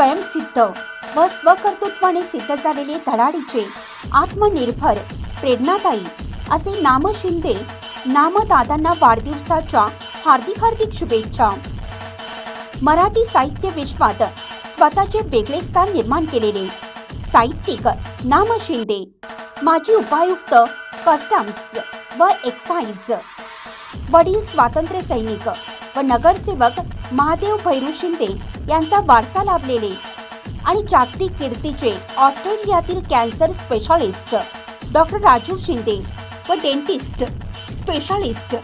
स्वयंसिद्ध व स्वकर्तृत्वाने सिद्ध झालेले धडाडीचे आत्मनिर्भर प्रेरणादायी असे नाम शिंदे नामदादांना वाढदिवसाच्या हार्दिक शुभेच्छा। मराठी साहित्य विश्वात स्वतःचे वेगळे स्थान निर्माण केलेले साहित्यिक नाम शिंदे माजी उपायुक्त कस्टम्स व एक्साइज, वडील स्वातंत्र्य सैनिक व नगरसेवक महादेव भैरू शिंदे यांचा वारसा लाभलेले आणि जागतिक कीर्तीचे ऑस्ट्रेलियातील cancer specialist doctor Rajiv Shinde व डेंटिस्ट स्पेशालिस्ट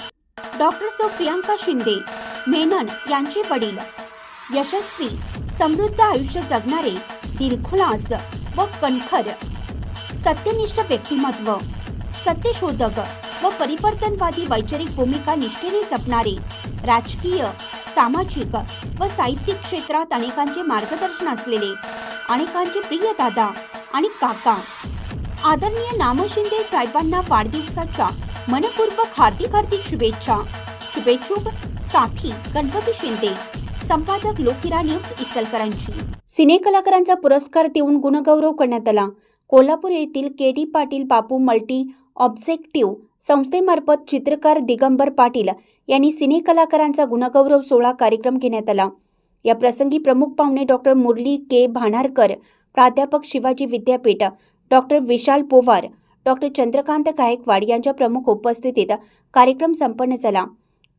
डॉक्टर सौ प्रियांका शिंदे मेनन यांचे वडील, यशस्वी समृद्ध आयुष्य जगणारे दिलखुलास व कणखर सत्यनिष्ठ व्यक्तिमत्व, सत्यशोधक व परिवर्तनवादी वैचारिक भूमिका निष्ठेने जपणारे, राजकीय, सामाजिक व साहित्यिक क्षेत्रात अनेकांचे मार्गदर्शन असलेले, अनेकांचे प्रिय दादा आणि काका आदरणीय नाम शिंदे साहेबांना वाढदिवसाच्या मनपूर्वक हार्दिक शुभेच्छा। शुभेच्छुक साथी गणपती शिंदे, संपादक लोकहिरा न्यूज इचलकरंजी। सिने कलाकारांचा पुरस्कार देऊन गुणगौरव करण्यात आला। कोल्हापूर येथील के.डी. पाटील बापू मल्टी ऑब्जेक्टिव्ह संस्थेमार्फत चित्रकार दिगंबर पाटील यांनी सिने कलाकारांचा गुणगौरव सोहळा कार्यक्रम घेण्यात आला। या प्रसंगी प्रमुख पाहुणे डॉक्टर मुरली के भानारकर, प्राध्यापक शिवाजी विद्यापीठ, डॉक्टर विशाल पोवार, डॉक्टर चंद्रकांत गायकवाड यांच्या प्रमुख उपस्थितीत कार्यक्रम संपन्न झाला।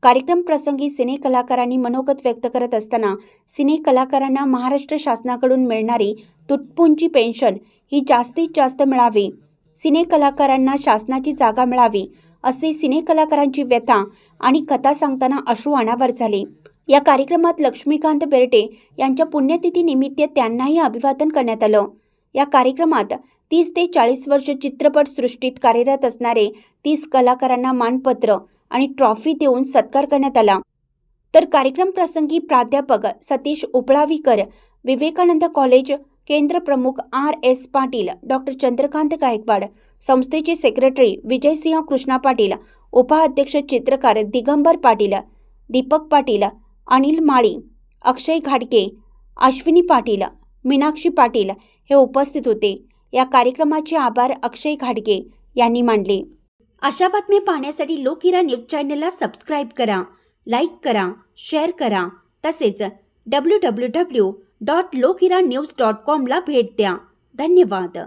कार्यक्रम प्रसंगी सिने कलाकारांनी मनोगत व्यक्त करत असताना सिने कलाकारांना महाराष्ट्र शासनाकडून मिळणारी तुटपुंजी पेन्शन ही जास्तीत जास्त मिळावी, सिने कलाकारांना शासनाची जागा मिळावी असे सिने कलाकारांची व्यथा आणि कथा सांगताना अश्रू अनावर झाले। या कार्यक्रमात लक्ष्मीकांत बेर्टे यांच्या पुण्यतिथी निमित्त त्यांनाही अभिवादन करण्यात आलं। या कार्यक्रमात 30 ते 40 वर्ष चित्रपट सृष्टीत कार्यरत असणारे 30 कलाकारांना मानपत्र आणि ट्रॉफी देऊन सत्कार करण्यात आला। तर कार्यक्रम प्रसंगी प्राध्यापक सतीश उपळावीकर, विवेकानंद कॉलेज केंद्र प्रमुख R.S. पाटील, डॉक्टर चंद्रकांत गायकवाड, संस्थेचे सेक्रेटरी विजयसिंह कृष्णा पाटील, उपाध्यक्ष चित्रकार दिगंबर पाटील, दीपक पाटील, अनिल माळी, अक्षय घाडगे, अश्विनी पाटील, मीनाक्षी पाटील हे उपस्थित होते। या कार्यक्रमाचे आभार अक्षय घाडगे यांनी मानले। अशा बातम्या पाहण्यासाठी लोकहिरा न्यूज चॅनलला सबस्क्राईब करा, लाईक करा, शेअर करा, तसेच www.lokiranews.com ला भेट द्या। धन्यवाद।